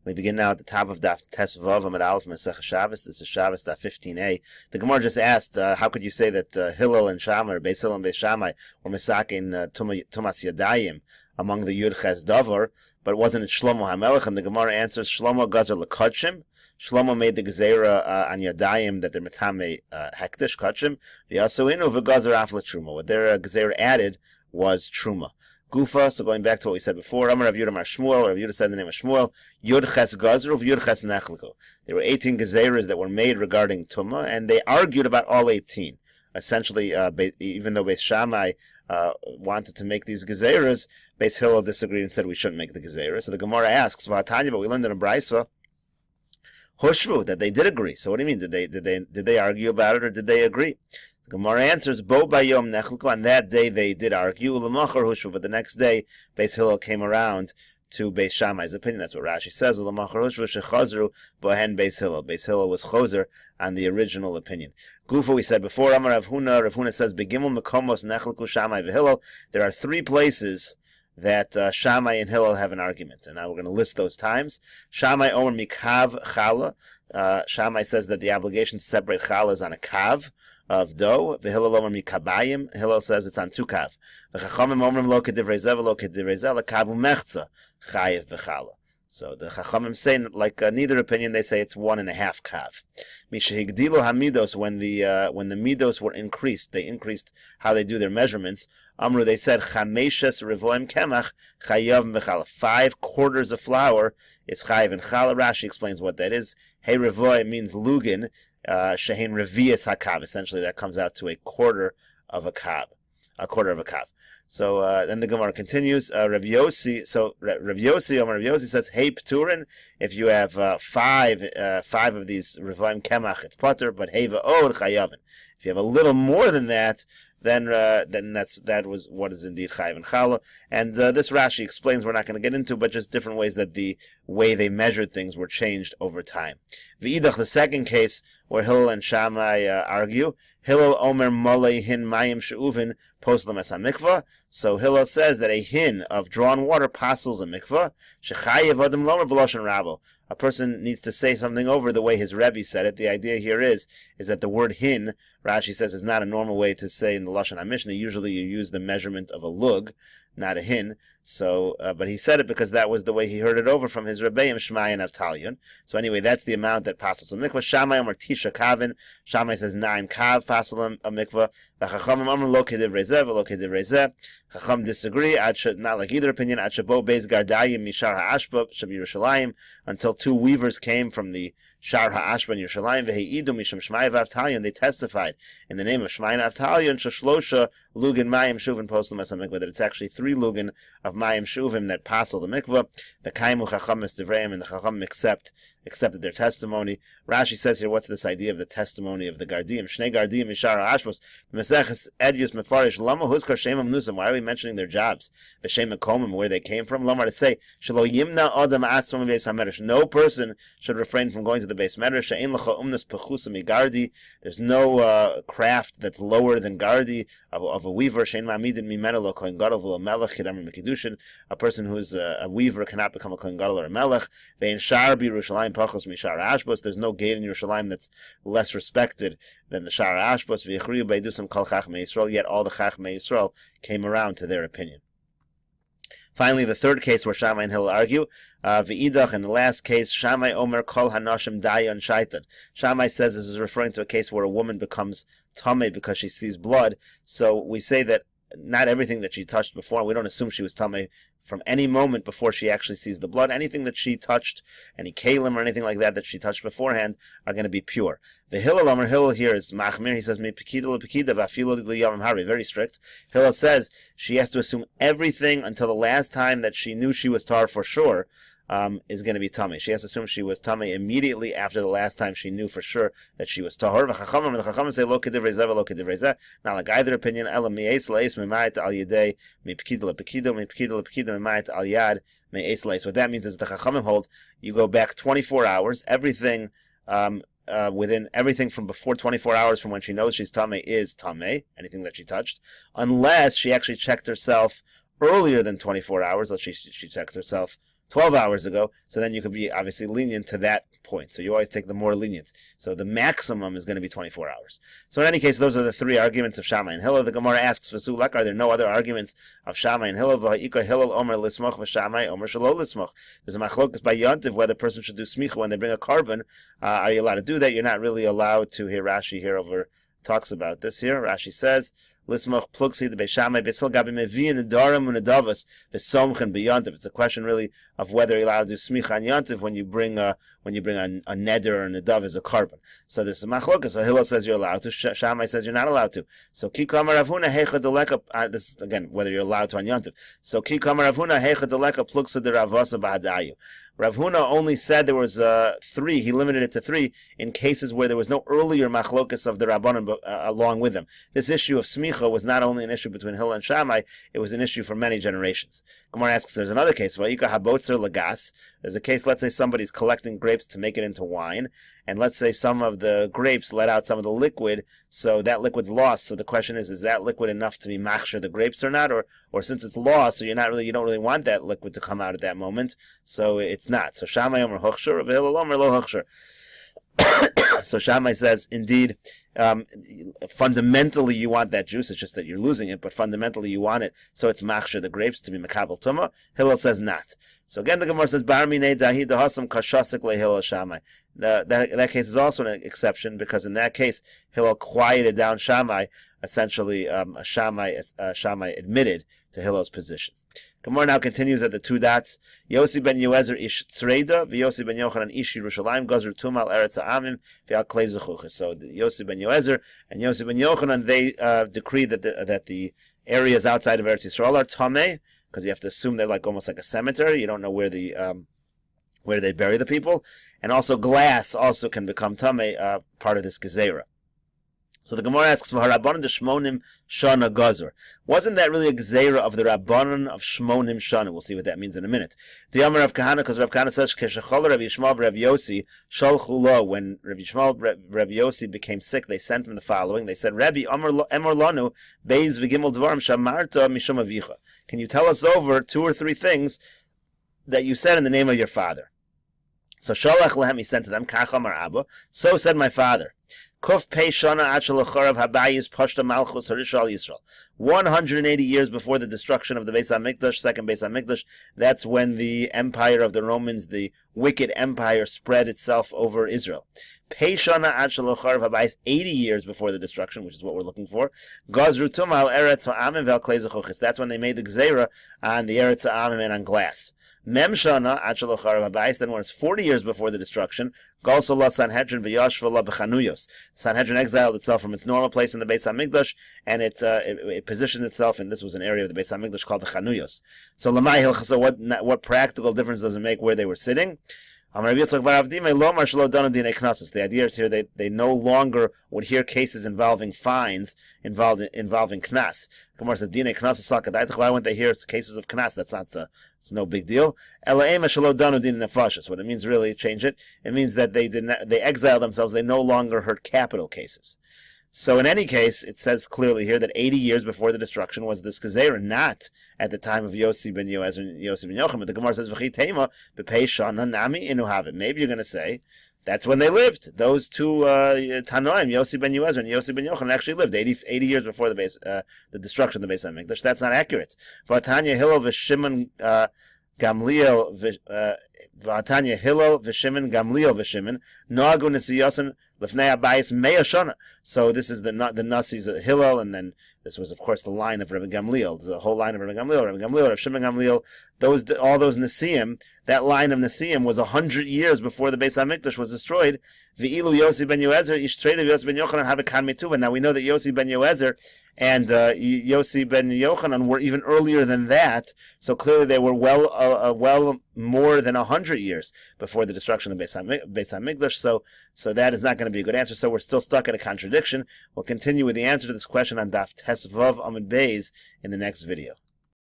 We begin now at the top of Daf Vav Amud Aleph Meseches Shabbos. This is Shabbos Daf 15a. The Gemara just asked, how could you say that Hillel and Shammai, or Beis Hillel and Beis Shammai, were Mesakin Tumas Yadayim among the Yud Ches Davar, but wasn't it Shlomo HaMelech? And the Gemara answers, Shlomo Gazer L'Kodshim. Shlomo made the Gezerah on Yadayim that they're Metame Hektish, Kodshim. V'Yasuinu v'Gazer Af L'Truma. What their Gezerah added was Truma. Gufa, so going back to what we said before, Amar Rav Yudah Mar Shmuel, Rav Yudah said in the name of Shmuel, Yud Ches Gazru, Yud Ches Nechliku. There were 18 Gezeras that were made regarding Tumah, and they argued about all 18. Essentially, even though Beis Shammai wanted to make these Gezeras, Beis Hillel disagreed and said we shouldn't make the Gezerah. So the Gemara asks, V'atanya, but we learned in a Brisa, Hushru, that they did agree. So what do you mean? Did they argue about it, or did they agree? The Gemara answers, Bo Bayom Nechliku, on that day they did argue, L'machar Hushru, but the next day Beis Hillel came around to Beis Shammai's opinion. That's what Rashi says, L'machar Hushru shechazru bohen Beis Hillel. Beis Hillel was chozer on the original opinion. Gufa, we said before, Amar Rav Huna says, Begimel Mekomos Nechliku Shammai v'Hillel. There are 3 places that Shammai and Hillel have an argument, and now we're going to list those times. Shammai Omer Mikav Chala. Shammai says that the obligation to separate challah is on a kav of dough. V'Hillel Omer Mikabayim. Hillel says it's on 2 kav. V'Chachamim Omrim Lo Kedivrei Zeh V'Lo Kedivrei Zeh Lekav Umechza Chayev V'Chala. So the Chachamim say, like neither opinion, they say it's 1.5 kav. Mishahigdilu hamidos, when the midos were increased, they increased how they do their measurements. Amru, they said, chameshes revoim kemach chayav v'chala. 5 quarters of flour is chayav and chala. Rashi explains what that is. Hey revoim means lugin. Shehin revius hakav. Essentially, that comes out to a quarter of a kav. So then the Gemara continues. Rav Yossi says, "Hey Pturin, if you have 5 of these revaim kemach, it's pater, but hey va'od chayavin. If you have a little more than that, then that was what is indeed chayav and chala." And this Rashi explains, we're not going to get into, but just different ways that the way they measured things were changed over time. V'idach, the second case where Hillel and Shammai argue, Hillel Omer Molei Hin Mayim She'uvin Poslam Es HaMikvah. So Hillel says that a hin of drawn water passes a mikvah. Shechayev Adam Lomer B'Loshen Rabo. A person needs to say something over the way his Rebbe said it. The idea here is that the word hin, Rashi says, is not a normal way to say in the Lashon HaMishnah. Usually you use the measurement of a lug, not a hin. So, but he said it because that was the way he heard it over from his Rebbeim, Shmai and Avtalion. So anyway, that's the amount that passes a mikvah. Shammai Omer Tisha Kavin. Shammai says 9 kav passes a mikvah. V'Chachamim Omer Lo Kedivrei Zeh V'Lo Kedivrei Zeh. Chacham disagree, not like either opinion, Achabo Beis Gardayim Mishar HaAshba Shab Yerushalayim, until 2 weavers came from the Shar HaAshba in Yerushalayim, V'Heidu Misham Shmai V'Avtalion, they testified in the name of Shmai and Avtalion, Shashlosha Lugin Mayim Shuvin Poslam Es HaMikvah, that it's actually 3 lugin of Mayim Shuvim that passel the mikvah. The Kaimu Chacham Mistivreim, and the Chacham accepted their testimony. Rashi says here, what's this idea of the testimony of the Gardim? Shnei Gardim Mishar HaAshbos, Meseches Edius Mefarish, Lama Huskar Shemam Nusam, why are we mentioning their jobs? B'Shem Mekomim, where they came from. Lamar, to say, Shelo Yimna Adam Atzvam Beis HaMedrash, no person should refrain from going to the Beis Medrash. She'ein Lecha Umnas Pechusa Migardi, there's no craft that's lower than Gardi of a weaver. She'ein Ma'amidin Mimena Lo Kohen Gadol V'Lo Melech Kedamar Mekidushin, a person who's a weaver cannot become a Kohen Gadol or a Melech. Ve'in Shar B'Yerushalayim Pachos Mishar Ashbos, there's no gate in Yerushalayim that's less respected than the Shar Ashbos. V'Yichriyu Beidusam Kol Chachmei Yisrael, yet all the Chachmei Yisrael came around to their opinion. Finally, the third case where Shammai and Hillel argue, V'idach, in the last case, Shammai Omer Kol Hanashim Dayan Shaitan. Shammai says this is referring to a case where a woman becomes tamei because she sees blood. So we say that not everything that she touched before, we don't assume she was tamei from any moment before she actually sees the blood. Anything that she touched, any kalim or anything like that she touched beforehand, are going to be pure. The Hillel here is machmir. He says, very strict. Hillel says she has to assume everything until the last time that she knew she was tar for sure, is going to be tummy. She has to assume she was tummy immediately after the last time she knew for sure that she was tahor. The Chachamim say lo kedivrei zeh v'lo kedivrei zeh. Not like either opinion. Ela mi'es leis mi'mayit al yedei mi'pkida le'pkido mi'pkida le'pkido mi'mayit al yad mi'es leis. What that means is the Chachamim hold you go back 24 hours. Everything within everything from before 24 hours from when she knows she's tamei is tamei. Anything that she touched, unless she actually checked herself earlier than 24 hours. Let's say she checked herself 12 hours ago, so then you could be obviously lenient to that point. So you always take the more lenient. So the maximum is going to be 24 hours. So in any case, those are the three arguments of Shammai and Hillel. The Gemara asks, V'sulak, are there no other arguments of Shammai and Hillel? V'ha'ika Hillel omer lismoch v'Shammai omer shelo lismoch. There's a machlokas by Yontiv whether a person should do smicha when they bring a carbon. Are you allowed to do that? You're not really allowed to. Here Rashi here over talks about this here. Rashi says, Lismoch plugsi the Beishamai Beisil Gabi Mevian Darim Unadavas Vesomchen Beyontiv. It's a question really of whether you're allowed to do smicha on Yontiv when you bring a neder or a nadav as a carbon. So this is machlokas. So Hillel says you're allowed to. Shammai says you're not allowed to. So Kikama Ravuna Hecha Deleka. This is again whether you're allowed to on Yontiv. So Kikama Ravuna Hecha Deleka plugsa de Ravasa Bahadayu. Rav Huna only said there was 3. He limited it to 3 in cases where there was no earlier machlokas of the Rabbanan along with them. This issue of smicha was not only an issue between Hillel and Shammai, it was an issue for many generations. Gemara asks, there's another case. Vayika habotzer lagas. There's a case, let's say somebody's collecting grapes to make it into wine, and let's say some of the grapes let out some of the liquid, so that liquid's lost. So the question is that liquid enough to be machshir the grapes or not? Or since it's lost, so you don't really want that liquid to come out at that moment, so it's not. So Shammai omer hochshir, Rav Hillel omer lo hochshir. So Shammai says, indeed, fundamentally you want that juice. It's just that you're losing it, but fundamentally you want it, so it's machshir the grapes to be mekabel tuma. Hillel says not. So again, the Gemara says, Bar minei dahi dahasam kashasik leHillel Shammai. That case is also an exception, because in that case Hillel quieted down Shammai. Essentially, Shammai admitted to Hillel's position. Gemara now continues at the 2 dots. Yosi ben Yoezer ish tzreida, v'Yosi ben Yochanan ish Yerushalayim gazru tumal eretz ha'amim v'al klei zechuches. So Yosi ben Yoezer and Yosi ben Yochanan, they decreed that the areas outside of Eretz Yisrael are tamei, because you have to assume they're almost like a cemetery. You don't know where they bury the people, and also glass also can become tamei, part of this gezerah. So the Gemara asks, "V'harabbanan de Shmonim Shana Gazur." Wasn't that really a gezerah of the Rabbanan of Shmonim Shana? We'll see what that means in a minute. The Yomer Rav Kahana, because Rav Kahana says, "Keshachol Rabbi Yishmael Rabbi Yossi Shalchu Lo." When Rabbi Yishmael Rabbi Yossi became sick, they sent him the following. They said, "Rabbi Emor Lanu Beis V'Gimel Dvarim Shamarta Mishum Avicha." Can you tell us over 2 or 3 things that you said in the name of your father? So Sholach Lehem, he sent to them, Kach Amar Abba. So said my father. Kuf Pei Shana Achal Chorav Habayis Pashta Malchus Harishal Yisrael. 180 years before the destruction of the Beis HaMikdash, second Beis HaMikdash, that's when the empire of the Romans, the wicked empire, spread itself over Israel. Pei Shana Achal Chorav Habayis, 80 years before the destruction, which is what we're looking for. Gazru Tumal Eretz Ha'amim Vel Klei Zechuchis. That's when they made the Gzeira on the Eretz Ha'amim and on glass. Mem Shana Achal Chorav Habayis, then when it's 40 years before the destruction, Galsola Sanhedrin V'Yashvala B'Chanuyos. Sanhedrin exiled itself from its normal place in the Beis HaMikdash, and it positioned itself, and this was an area of the Beis HaMikdash called the Chanuyos. So Lamai Hilchasa, what practical difference does it make where they were sitting? The idea is here they no longer would hear cases involving fines involving knas. Gemara says, "Dine knas salkadaytach." Why wouldn't they hear cases of knas? It's no big deal. What it means, really, change it. It means that they exiled themselves. They no longer heard capital cases. So in any case, it says clearly here that 80 years before the destruction was this gezerah, not at the time of Yosi ben Yoezer and Yosi ben Yochanan. But the Gemara says, "V'chitema b'pei shana nami inuhavit." Maybe you're going to say that's when they lived. Those 2 Tanoim, Yosi ben Yoezer and Yosi ben Yochanan, actually lived 80 years before the destruction of the Beis HaMikdash. That's not accurate. But Tanya Hillel v'Shimon Gamliel V'Atanya Hillel v'Shimon Gamliel v'Shimon Noagu Nesiyasan Lefnei Abayis Mea Shana. So this is the Nasis of Hillel, and then this was, of course, the line of Rabbi Gamliel. The whole line of Rabbi Gamliel, Rav Shimon Gamliel. All those Nesiim. That line of Nesiim was 100 years before the Beis HaMikdash was destroyed. V'ilu Yosi ben Yoezer ish trade of Yosi ben Yochanan have a kan metuva. Now we know that Yosi ben Yoezer and Yosi ben Yochanan were even earlier than that. So clearly they were well more than 100 years before the destruction of Beis HaMikdash. So that is not going to be a good answer. So we're still stuck at a contradiction. We'll continue with the answer to this question on Daf Tes Vav Amud Beis in the next video.